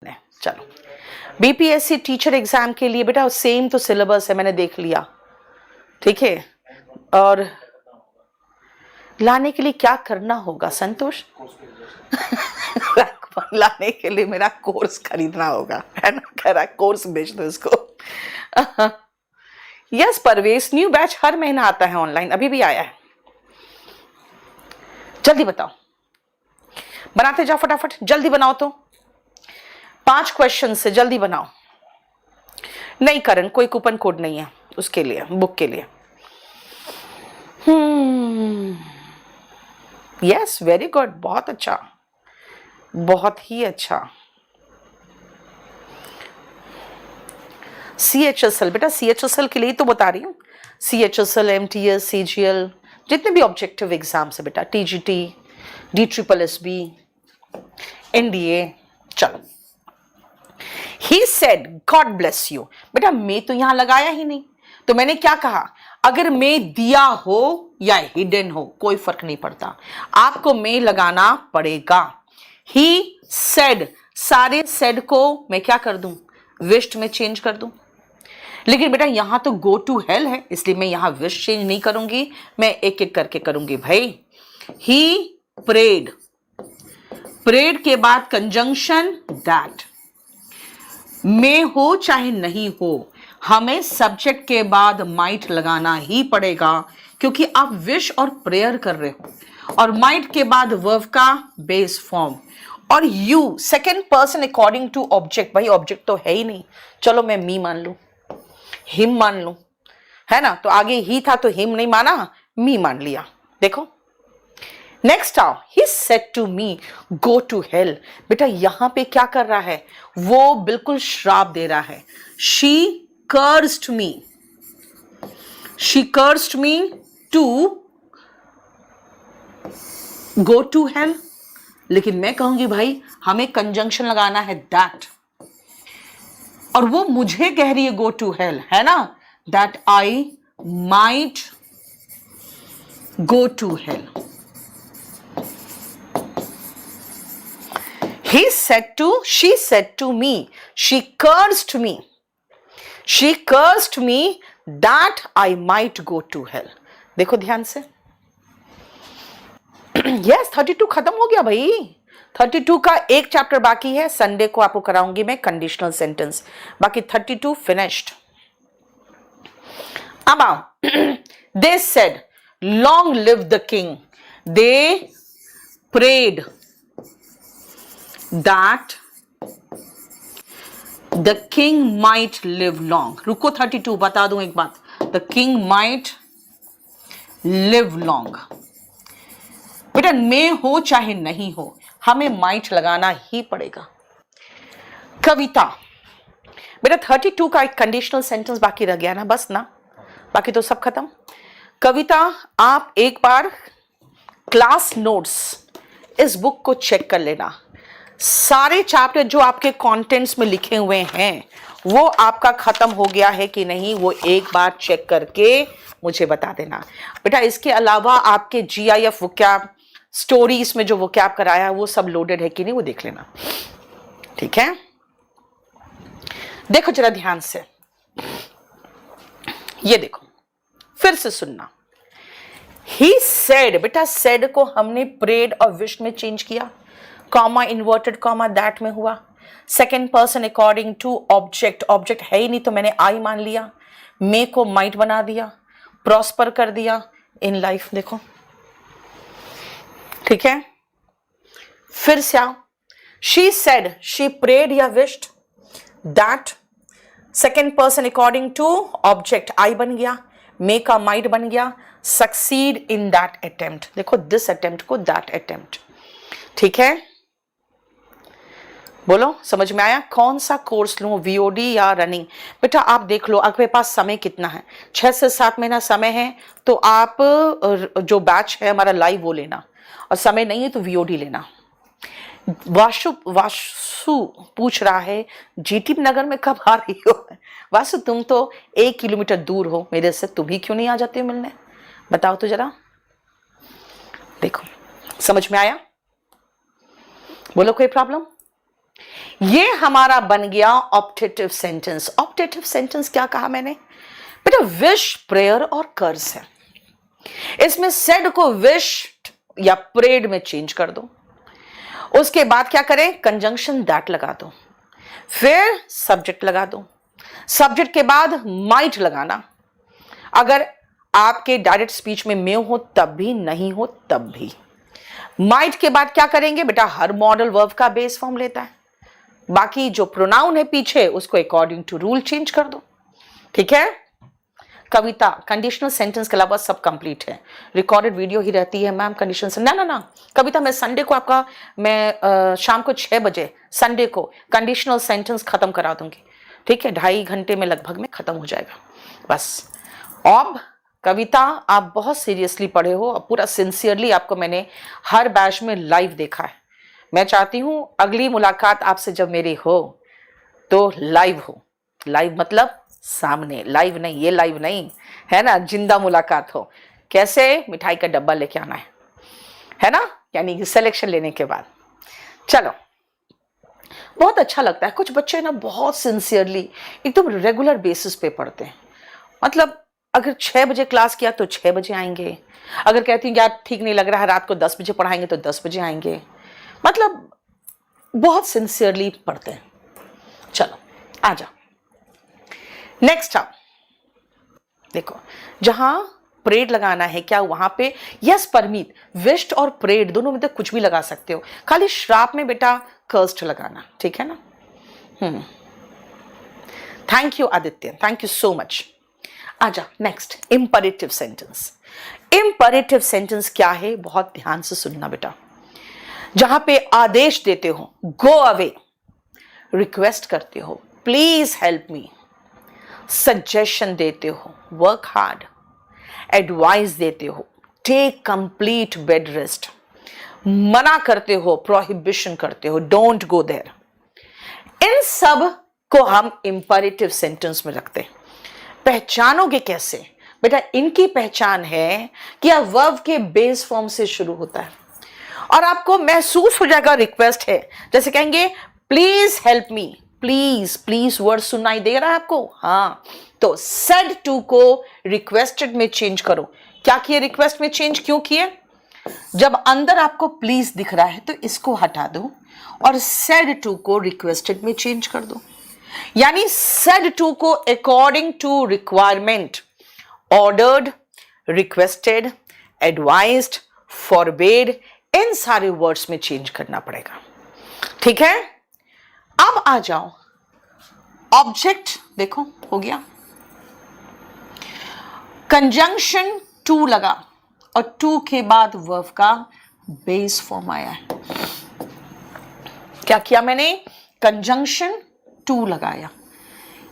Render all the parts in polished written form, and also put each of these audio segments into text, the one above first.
चलो, BPSC teacher exam के लिए बेटा सेम तो सिलेबस है, मैंने देख लिया, ठीक है। और लाने के लिए क्या करना होगा संतोष? लाने के लिए मेरा कोर्स खरीदना होगा, है ना? कह रहा कोर्स बेच दो इसको। यस परवेश, न्यू बैच हर महीना आता है ऑनलाइन, अभी भी आया है। जल्दी बताओ, बनाते जाओ फटाफट, जल्दी बनाओ। तो 5 क्वेश्चन से जल्दी बनाओ। नहीं करण, कोई कूपन कोड नहीं है उसके लिए, बुक के लिए। यस वेरी गुड, बहुत अच्छा, बहुत ही अच्छा। CHSL बेटा, CHSL के लिए तो बता रही हूँ। CHSL, MTS, CGL, जितने भी ऑब्जेक्टिव एग्जाम्स है बेटा, TGT, DSSB, NDA। चलो, He said God bless you। बेटा मैं तो यहां लगाया ही नहीं, तो मैंने क्या कहा? अगर मैं दिया हो या हिडन हो कोई फर्क नहीं पड़ता, आपको मैं लगाना पड़ेगा। He said, सारे said को मैं क्या कर दूं? विश्ड में चेंज कर दूं। लेकिन बेटा यहां तो गो टू हेल है, इसलिए मैं यहां विश चेंज नहीं करूंगी, मैं एक एक करके करूंगी भाई। He prayed, प्रेड के बाद कंजंक्शन दैट। में हो चाहे नहीं हो, हमें सब्जेक्ट के बाद माइट लगाना ही पड़ेगा, क्योंकि आप विश और प्रेयर कर रहे हो, और माइट के बाद वर्ब का बेस फॉर्म, और you second person according to object. भाई ऑब्जेक्ट तो है ही नहीं, चलो मैं मी मान लू, हिम मान लू, है ना? तो आगे ही था तो हिम नहीं माना, मी मान लिया। देखो नेक्स्ट आओ, he said to me go to hell. बेटा यहां पे क्या कर रहा है? वो बिल्कुल श्राप दे रहा है। She cursed me, she cursed me to go to hell. लेकिन मैं कहूंगी भाई हमें कंजंक्शन लगाना है दैट, और वो मुझे कह रही है गो टू हेल, है ना? That I might go to hell. He said to, she said to me, she cursed me, she cursed me that I might go to hell। देखो ध्यान से। Yes 32 खत्म हो गया भाई, 32 का एक चैप्टर बाकी है, संडे को आपको कराऊंगी मैं कंडीशनल सेंटेंस, बाकी 32 फिनिश्ड। अब आओ, they said long live the king, they prayed that the king might live long। रुको 32 बता दूं एक बात, the king might live long। बेटा में हो चाहे नहीं हो, हमें might लगाना ही पड़ेगा। कविता बेटा 32 का एक कंडीशनल सेंटेंस बाकी रह गया ना, बस ना, बाकी तो सब खत्म। कविता आप एक बार क्लास नोट्स इस बुक को चेक कर लेना, सारे चैप्टर जो आपके कंटेंट्स में लिखे हुए हैं वो आपका खत्म हो गया है कि नहीं, वो एक बार चेक करके मुझे बता देना बेटा। इसके अलावा आपके GIF वोकैब स्टोरीज में जो वोकैब कराया है वो सब लोडेड है कि नहीं, वो देख लेना, ठीक है? देखो जरा ध्यान से, ये देखो फिर से सुनना। ही सेड, बेटा सेड को हमने प्रेड और विश में चेंज किया, कॉमा इन्वर्टेड कॉमा दैट में हुआ, second person according to object, object है ही नहीं तो मैंने आई मान लिया, मे को माइट बना दिया, प्रॉस्पर कर दिया इन लाइफ। देखो ठीक है, फिर से आओ, शी सेड, शी प्रेड या wished, that second person according to object I बन गया, मे का माइट बन गया, सक्सीड इन दैट अटेम्प्ट। देखो दिस अटेम्प्ट को दैट अटेम्प्ट, ठीक है? बोलो समझ में आया? कौन सा कोर्स लूं, VOD या रनिंग? बेटा आप देख लो आपके पास समय कितना है, 6 से 7 महीना समय है, तो आप जो बैच है हमारा लाइव वो लेना, और समय नहीं है तो VOD लेना। वासु पूछ रहा है GT नगर में कब आ रही हो? वासु तुम तो 1 किलोमीटर दूर हो मेरे से, तुम ही क्यों नहीं आ जाते हो मिलने? बताओ तो जरा। देखो समझ में आया? बोलो कोई प्रॉब्लम? ये हमारा बन गया ऑप्टेटिव सेंटेंस। ऑप्टेटिव सेंटेंस क्या कहा मैंने बेटा? विश, प्रेयर और कर्स है। इसमें सेड को विश या प्रेड में चेंज कर दो। उसके बाद क्या करें? कंजंक्शन दैट लगा दो, फिर सब्जेक्ट लगा दो। सब्जेक्ट के बाद माइट लगाना। अगर आपके डायरेक्ट स्पीच में मे हो तब भी, नहीं हो तब भी। माइट के बाद क्या करेंगे बेटा? हर मॉडल वर्ब का बेस फॉर्म लेता है। बाकी जो प्रोनाउन है पीछे उसको अकॉर्डिंग टू रूल चेंज कर दो। ठीक है? कविता कंडीशनल सेंटेंस के अलावा सब कंप्लीट है। रिकॉर्डेड वीडियो ही रहती है मैम कंडीशनल से। ना कविता, मैं संडे को आपका मैं शाम को 6 बजे संडे को कंडीशनल सेंटेंस खत्म करा दूंगी। ठीक है? 2.5 घंटे में लगभग में खत्म हो जाएगा बस। अब कविता आप बहुत सीरियसली पढ़े हो और पूरा सिंसियरली आपको मैंने हर बैच में लाइव देखा है। मैं चाहती हूं अगली मुलाकात आपसे जब मेरी हो तो लाइव हो। लाइव मतलब सामने, लाइव नहीं, ये लाइव नहीं है ना, जिंदा मुलाकात हो। कैसे? मिठाई का डब्बा लेके आना है ना, यानी कि सिलेक्शन लेने के बाद। चलो, बहुत अच्छा लगता है। कुछ बच्चे ना बहुत सिंसियरली एकदम रेगुलर बेसिस पे पढ़ते हैं। मतलब अगर 6 बजे क्लास किया तो 6 बजे आएंगे। अगर कहती हैं यार ठीक नहीं लग रहा है, रात को 10 बजे पढ़ाएंगे तो 10 बजे आएंगे। मतलब बहुत सिंसियरली पढ़ते हैं। चलो आ जाओ नेक्स्ट। आप देखो, जहां प्रेड लगाना है क्या वहां पे यस परमीत, विश्ड और प्रेड दोनों में तो कुछ भी लगा सकते हो। खाली श्राप में बेटा कर्स्ड लगाना। ठीक है ना? Thank you Aditya, thank you so much. आजा next, imperative sentence. Imperative sentence क्या है? बहुत ध्यान से सुनना बेटा। जहां पे आदेश देते हो, गो अवे, रिक्वेस्ट करते हो, प्लीज हेल्प मी, सजेशन देते हो, वर्क हार्ड, एडवाइस देते हो, टेक कंप्लीट बेड रेस्ट, मना करते हो, प्रोहिबिशन करते हो, डोंट गो देयर, इन सब को हम इंपरेटिव सेंटेंस में रखते हैं। पहचानोगे कैसे बेटा? इनकी पहचान है कि यह वर्ब के बेस फॉर्म से शुरू होता है और आपको महसूस हो जाएगा रिक्वेस्ट है। जैसे कहेंगे please help me, please, please word सुनाई दे रहा है आपको? हाँ, तो सेड टू को रिक्वेस्टेड में चेंज करो। क्या किए? रिक्वेस्ट में चेंज क्यों किए? जब अंदर आपको प्लीज दिख रहा है तो इसको हटा दो और सेड टू को रिक्वेस्टेड में चेंज कर दो। यानी सेड टू को according to requirement, ordered, requested, advised, forbade, इन सारे वर्ड्स में चेंज करना पड़ेगा। ठीक है? अब आ जाओ ऑब्जेक्ट। देखो हो गया, कंजंक्शन टू लगा और टू के बाद वर्ब का बेस फॉर्म आया है। क्या किया मैंने? कंजंक्शन टू लगाया।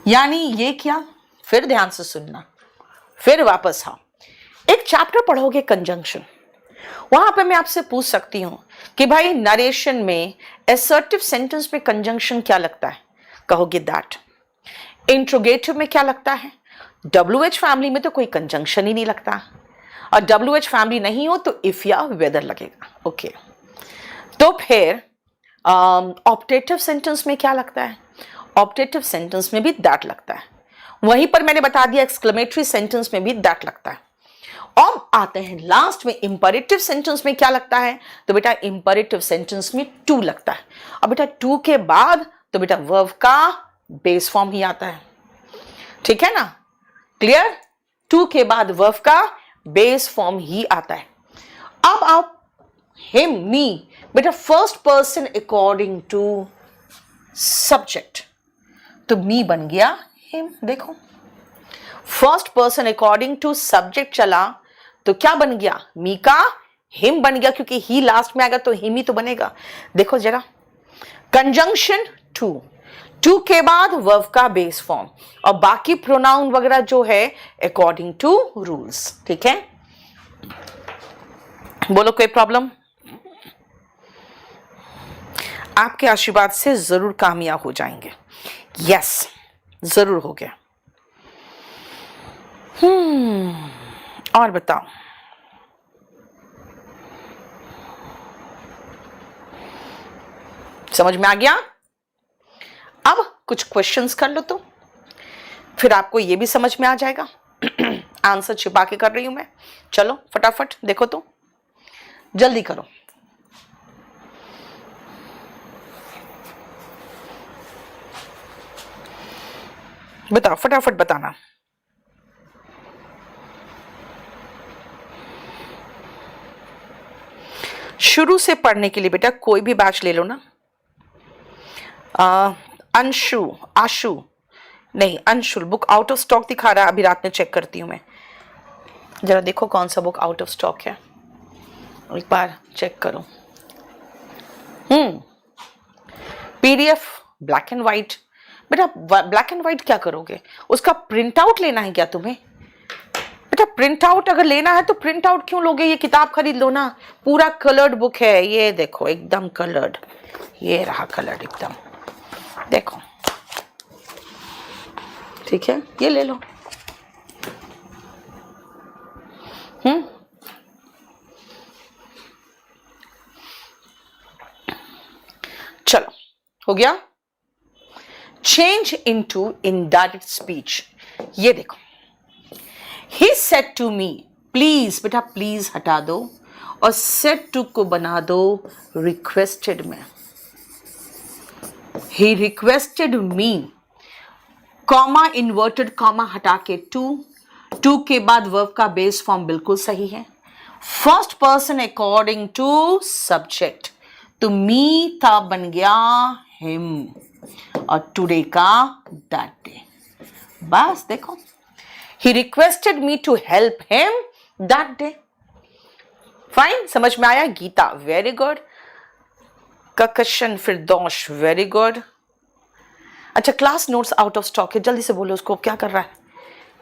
यानी ये क्या? फिर ध्यान से सुनना, फिर वापस आओ। एक चैप्टर पढ़ोगे कंजंक्शन, वहां पे मैं आपसे पूछ सकती हूं कि भाई नरेशन में असर्टिव सेंटेंस में कंजंक्शन क्या लगता है? कहोगे दैट। इंट्रोगेटिव में क्या लगता है? WH फैमिली में तो कोई कंजंक्शन ही नहीं लगता, और WH फैमिली नहीं हो तो इफ या वेदर लगेगा। ओके, तो फिर ऑप्टेटिव सेंटेंस में क्या लगता है? ऑप्टेटिव सेंटेंस में भी दैट लगता है। वहीं पर मैंने बता दिया एक्सक्लेमेटरी सेंटेंस में भी दैट लगता है। अब आते हैं लास्ट में इंपरेटिव सेंटेंस में क्या लगता है? तो बेटा इंपरेटिव सेंटेंस में टू लगता है। अब बेटा टू के बाद तो बेटा वर्ब का बेस फॉर्म ही आता है। ठीक है ना? क्लियर? टू के बाद वर्ब का बेस फॉर्म ही आता है। अब आप हिम, मी, बेटा first person according to subject, तो मी बन गया हिम। देखो, first person according to subject चला तो क्या बन गया? मी का हिम बन गया, क्योंकि ही लास्ट में आएगा तो हिम ही तो बनेगा। देखो जरा, कंजंक्शन टू, टू के बाद वर्ब का बेस फॉर्म और बाकी प्रोनाउन वगैरह जो है अकॉर्डिंग टू रूल्स। ठीक है? बोलो कोई प्रॉब्लम? आपके आशीर्वाद से जरूर कामयाब हो जाएंगे। यस, जरूर हो गया। और बताओ, समझ में आ गया? कुछ क्वेश्चंस कर लो तो फिर आपको ये भी समझ में आ जाएगा। आंसर छिपा के कर रही हूं मैं। चलो फटाफट देखो तो, जल्दी करो। बताओ, फटाफट बताना। शुरू से पढ़ने के लिए बेटा कोई भी बैच ले लो ना। अंशु, आशु नहीं, Anshul book out of stock दिखा रहा है। अभी रात में चेक करती हूँ मैं, जरा देखो कौन सा बुक आउट ऑफ स्टॉक है, एक बार चेक करो। PDF black and white. बेटा ब्लैक एंड व्हाइट क्या करोगे, उसका प्रिंट आउट लेना है क्या तुम्हें? बेटा प्रिंट आउट अगर लेना है तो प्रिंट आउट क्यों लोगे, ये किताब खरीद लो ना। पूरा कलर्ड बुक है, ये देखो एकदम कलर्ड, ये रहा कलर्ड एकदम, देखो ठीक है, ये ले लो। चलो हो गया। चेंज इनटू इनडायरेक्ट स्पीच, ये देखो। He said to me, please बेटा प्लीज हटा दो और सेड टू को बना दो रिक्वेस्टेड में। ही रिक्वेस्टेड मी, कॉमा इन्वर्टेड कॉमा हटा के टू के बाद वर्ब का बेस फॉर्म बिल्कुल सही है। First person according to subject, तो मी था बन गया हिम और टुडे का दैट डे। बस देखो, he requested me to help him that day. Fine, समझ में आया? गीता वेरी गुड, ककशन फिरदौश वेरी गुड। अच्छा class notes out of stock है, जल्दी से बोलो उसको क्या कर रहा है,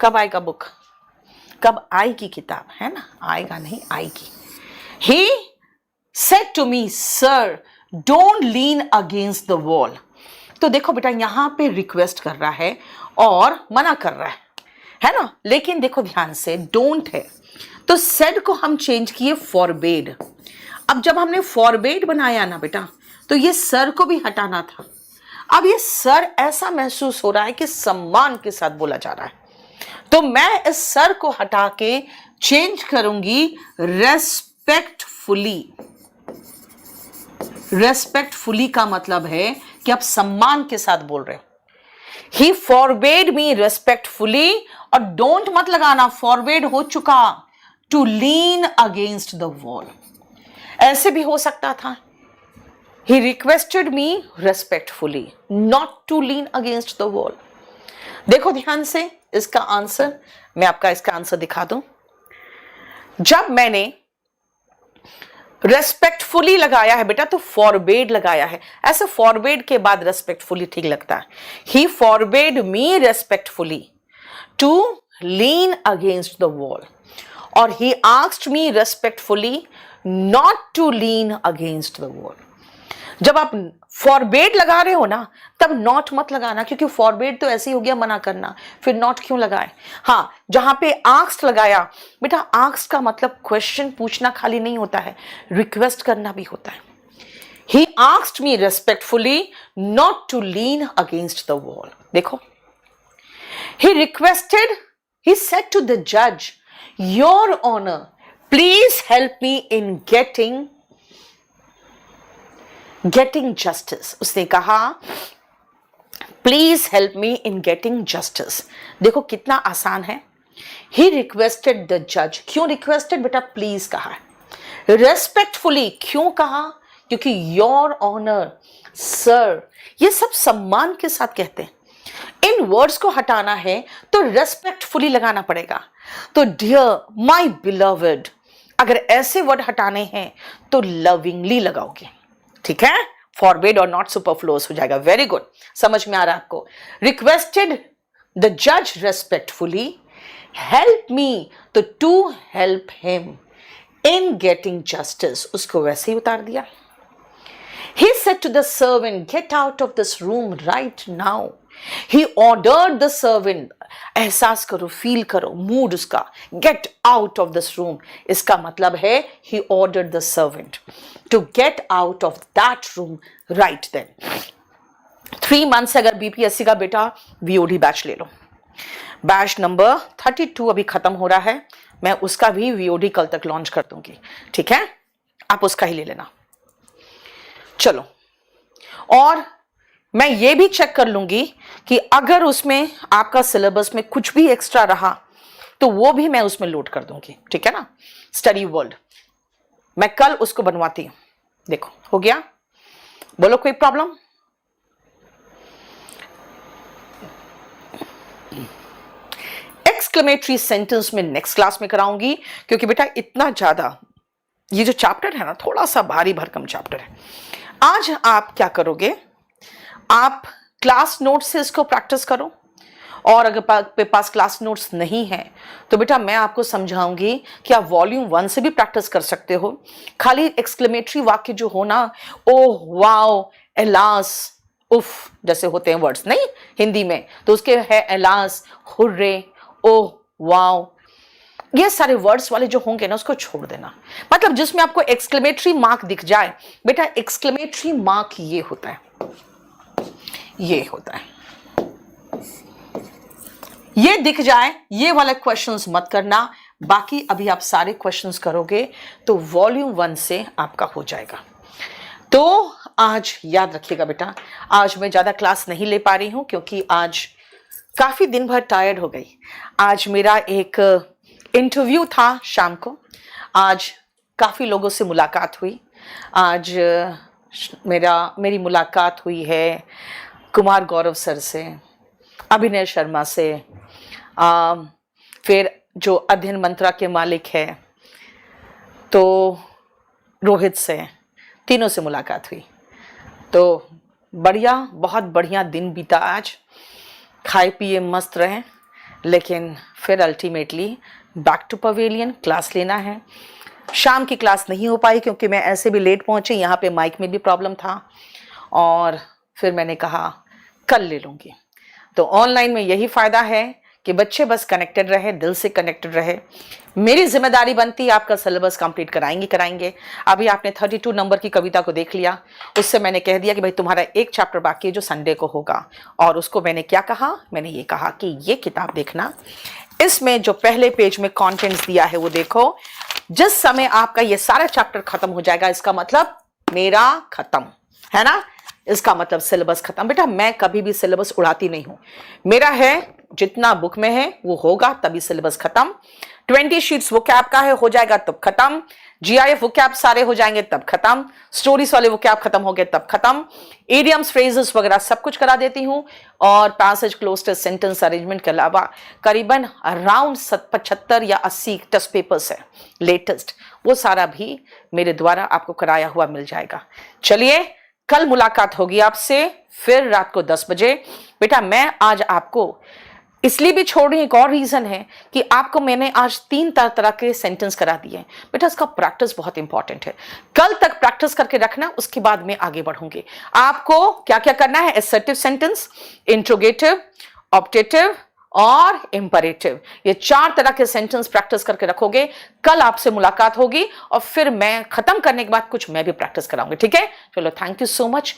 कब आएगा बुक, कब आएगी किताब, है ना? आएगा नहीं, आएगी। He said to me sir don't lean against the wall. तो देखो बेटा यहाँ पे रिक्वेस्ट कर रहा है और मना कर रहा है ना? लेकिन देखो ध्यान से, डोंट है तो सेड को हम चेंज किए फॉरबेड। अब जब हमने फॉरबेड बनाया ना बेटा, तो ये सर को भी हटाना था। अब ये सर ऐसा महसूस हो रहा है कि सम्मान के साथ बोला जा रहा है, तो मैं इस सर को हटा के चेंज करूंगी रेस्पेक्टफुली। रेस्पेक्टफुली का मतलब है कि आप सम्मान के साथ बोल रहे हो। ही फॉरबेड मी रेस्पेक्टफुली, और डोंट मत लगाना, फॉरबेड हो चुका, to lean against the wall. ऐसे भी हो सकता था, he requested me respectfully not to lean against the wall। देखो ध्यान से इसका आंसर, मैं आपका इसका आंसर दिखा दूं। जब मैंने रेस्पेक्टफुली लगाया है बेटा तो फॉरबेड लगाया है, ऐसे फॉरबेड के बाद रेस्पेक्टफुली ठीक लगता है। He forbade me respectfully to lean against the wall, और he asked me respectfully not to lean against the wall. जब आप फॉरबेड लगा रहे हो ना, तब नॉट मत लगाना, क्योंकि फॉरबेड तो ऐसे ही हो गया मना करना, फिर नॉट क्यों लगाए। हाँ, जहां पे आस्क्ड लगाया बेटा, आस्क्ड का मतलब क्वेश्चन पूछना खाली नहीं होता है, रिक्वेस्ट करना भी होता है। He asked me respectfully not to lean against the wall. देखो, he requested, he said to the जज your honour please help me in getting justice. उसने कहा please help me in getting justice. देखो कितना आसान है। ही रिक्वेस्टेड द जज, क्यों रिक्वेस्टेड बेटा, प्लीज कहा है। रेस्पेक्टफुली क्यों कहा, क्योंकि योर ऑनर, सर, ये सब सम्मान के साथ कहते हैं। इन वर्ड्स को हटाना है तो रेस्पेक्टफुली लगाना पड़ेगा। तो डियर माई बिलव्ड, अगर ऐसे वर्ड हटाने हैं तो लविंगली लगाओगे, ठीक है? फॉरबेड और नॉट सुपरफ्लुअस हो जाएगा। वेरी गुड, समझ में आ रहा है आपको। रिक्वेस्टेड द जज रेस्पेक्टफुली, हेल्प मी तो to help him in getting justice, उसको वैसे ही उतार दिया। He said to the servant, get out of this room right now. He ordered the servant, एहसास करो, फील करो मूड उसका, get out of this room, इसका मतलब है he ordered the servant to get out of that room right then. 3 month से अगर BPSC का बेटा वीओडी बैच ले लो, बैच नंबर 32 अभी खत्म हो रहा है, मैं उसका भी वीओडी कल तक लॉन्च कर दूंगी, ठीक है, आप उसका ही ले लेना। चलो, और मैं ये भी चेक कर लूंगी कि अगर उसमें आपका सिलेबस में कुछ भी एक्स्ट्रा रहा तो वो भी मैं उसमें लोड कर दूंगी, ठीक है ना। स्टडी वर्ल्ड मैं कल उसको बनवाती हूं। देखो हो गया, बोलो कोई प्रॉब्लम? एक्सक्लेमेटरी सेंटेंस में नेक्स्ट क्लास में कराऊंगी, क्योंकि बेटा इतना ज्यादा ये जो चैप्टर है ना, थोड़ा सा भारी भरकम चैप्टर है। आज आप क्या करोगे, आप क्लास नोट्स से इसको प्रैक्टिस करो, और अगर आपके पास क्लास नोट्स नहीं है तो बेटा मैं आपको समझाऊंगी कि आप वॉल्यूम 1 से भी प्रैक्टिस कर सकते हो। खाली एक्सक्लेमेटरी वाक्य जो हो ना, ओह वाओ एलास उफ जैसे होते हैं वर्ड्स नहीं हिंदी में, तो उसके है एलास, हुर्रे, ओह वाओ, ये सारे वर्ड्स वाले जो होंगे ना उसको छोड़ देना। मतलब जिसमें आपको एक्सक्लेमेटरी मार्क दिख जाए, बेटा एक्सक्लेमेटरी मार्क ये होता है, ये होता है, ये दिख जाए, ये वाले क्वेश्चंस मत करना। बाकी अभी आप सारे क्वेश्चंस करोगे तो वॉल्यूम 1 से आपका हो जाएगा। तो आज याद रखिएगा बेटा, आज मैं ज्यादा क्लास नहीं ले पा रही हूं क्योंकि आज काफी दिन भर टायर्ड हो गई। आज मेरा एक इंटरव्यू था शाम को, आज काफी लोगों से मुलाकात हुई। आज मेरी मुलाकात हुई है कुमार गौरव सर से, अभिनय शर्मा से, फिर जो अध्ययन मंत्रा के मालिक है तो रोहित से, तीनों से मुलाकात हुई। तो बढ़िया, बहुत बढ़िया दिन बीता आज, खाए पिए मस्त रहे, लेकिन फिर ultimately back to pavilion class लेना है। शाम की क्लास नहीं हो पाई क्योंकि मैं ऐसे भी लेट पहुंची, यहाँ पे माइक में भी प्रॉब्लम था, और फिर मैंने कहा कल ले लूँगी। तो ऑनलाइन में यही फायदा है कि बच्चे बस कनेक्टेड रहे, दिल से कनेक्टेड रहे। मेरी जिम्मेदारी बनती है आपका सिलेबस कंप्लीट कराएंगे। अभी आपने 32 नंबर की कविता को देख लिया, उससे मैंने कह दिया कि भाई तुम्हारा एक चैप्टर बाकी है जो संडे को होगा, और उसको मैंने क्या कहा, मैंने ये कहा कि ये किताब देखना, इसमें जो पहले पेज में कॉन्टेंट्स दिया है वो देखो। जिस समय आपका ये सारा चैप्टर खत्म हो जाएगा, इसका मतलब मेरा खत्म है ना, इसका मतलब सिलेबस खत्म। बेटा मैं कभी भी सिलेबस उड़ाती नहीं हूं, मेरा है जितना बुक में है वो होगा तभी सिलेबस खत्म। 20 शीट्स वोकैब का है, हो जाएगा तब खत्म। जीआईएफ वोकैब सारे हो जाएंगे तब खत्म। स्टोरीज वाले वोकैब खत्म हो गए तब खत्म। इडियम्स, फ्रेजेस वगैरह सब कुछ करा देती हूं, और पैसेज, क्लोज, सेंटेंस अरेंजमेंट के अलावा करीबन अराउंड 75 या 80 टेस्ट पेपर्स है लेटेस्ट, वो सारा भी मेरे द्वारा आपको कराया हुआ मिल जाएगा। चलिए कल मुलाकात होगी आपसे, फिर रात को 10 बजे। बेटा मैं आज आपको इसलिए भी छोड़ रही हूं, एक और रीजन है कि आपको मैंने आज 3 तरह के सेंटेंस करा दिए हैं। बेटा इसका प्रैक्टिस बहुत इंपॉर्टेंट है, कल तक प्रैक्टिस करके रखना, उसके बाद में आगे बढ़ूंगी। आपको क्या क्या करना है, असर्टिव सेंटेंस, इंट्रोगेटिव, ऑप्टेटिव और इंपरेटिव, ये 4 तरह के सेंटेंस प्रैक्टिस करके रखोगे। कल आपसे मुलाकात होगी और फिर मैं खत्म करने के बाद कुछ मैं भी प्रैक्टिस कराऊंगी, ठीक है। चलो, थैंक यू सो मच।